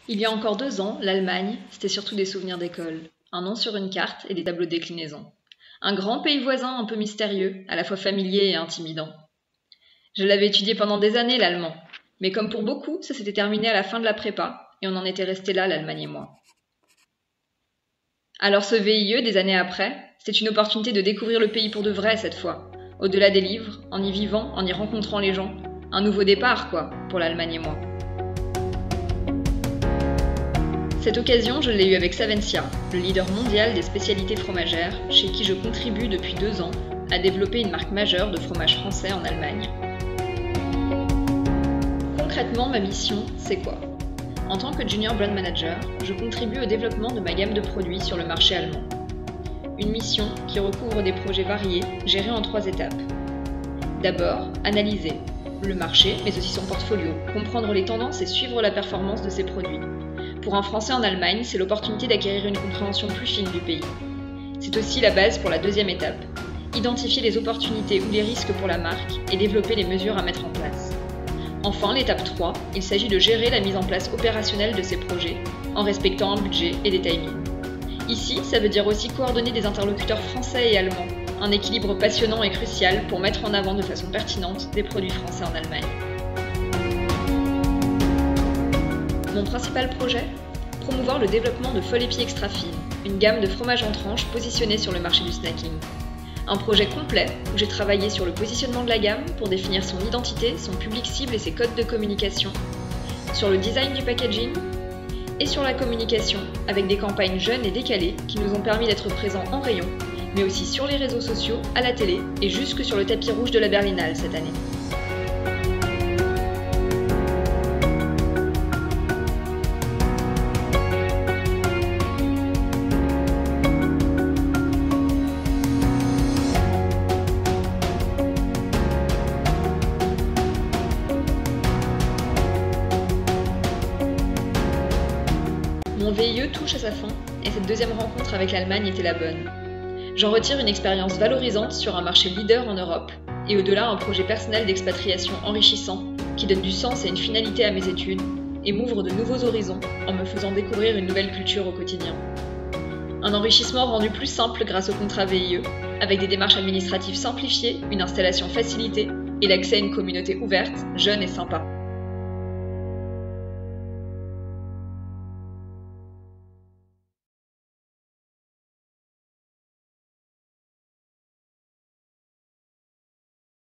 Il y a encore 2 ans, l'Allemagne, c'était surtout des souvenirs d'école, un nom sur une carte et des tableaux de déclinaison. Un grand pays voisin un peu mystérieux, à la fois familier et intimidant. Je l'avais étudié pendant des années, l'allemand, mais comme pour beaucoup, ça s'était terminé à la fin de la prépa, et on en était resté là, l'Allemagne et moi. Alors ce VIE, des années après, c'était une opportunité de découvrir le pays pour de vrai cette fois, au-delà des livres, en y vivant, en y rencontrant les gens. Un nouveau départ, quoi, pour l'Allemagne et moi. Cette occasion, je l'ai eue avec Savencia, le leader mondial des spécialités fromagères, chez qui je contribue depuis 2 ans à développer une marque majeure de fromage français en Allemagne. Concrètement, ma mission, c'est quoi ? En tant que Junior Brand Manager, je contribue au développement de ma gamme de produits sur le marché allemand. Une mission qui recouvre des projets variés, gérés en 3 étapes. D'abord, analyser le marché, mais aussi son portfolio, comprendre les tendances et suivre la performance de ses produits. Pour un Français en Allemagne, c'est l'opportunité d'acquérir une compréhension plus fine du pays. C'est aussi la base pour la 2e étape, identifier les opportunités ou les risques pour la marque et développer les mesures à mettre en place. Enfin, l'étape 3, il s'agit de gérer la mise en place opérationnelle de ces projets, en respectant un budget et des timings. Ici, ça veut dire aussi coordonner des interlocuteurs français et allemands, un équilibre passionnant et crucial pour mettre en avant de façon pertinente des produits français en Allemagne. Mon principal projet ? Promouvoir le développement de Folle Épi Extra Fine, une gamme de fromages en tranches positionnée sur le marché du snacking. Un projet complet où j'ai travaillé sur le positionnement de la gamme pour définir son identité, son public cible et ses codes de communication, sur le design du packaging et sur la communication avec des campagnes jeunes et décalées qui nous ont permis d'être présents en rayon, mais aussi sur les réseaux sociaux, à la télé et jusque sur le tapis rouge de la Berlinale cette année. Mon VIE touche à sa fin et cette 2e rencontre avec l'Allemagne était la bonne. J'en retire une expérience valorisante sur un marché leader en Europe et au-delà un projet personnel d'expatriation enrichissant qui donne du sens et une finalité à mes études et m'ouvre de nouveaux horizons en me faisant découvrir une nouvelle culture au quotidien. Un enrichissement rendu plus simple grâce au contrat VIE, avec des démarches administratives simplifiées, une installation facilitée et l'accès à une communauté ouverte, jeune et sympa.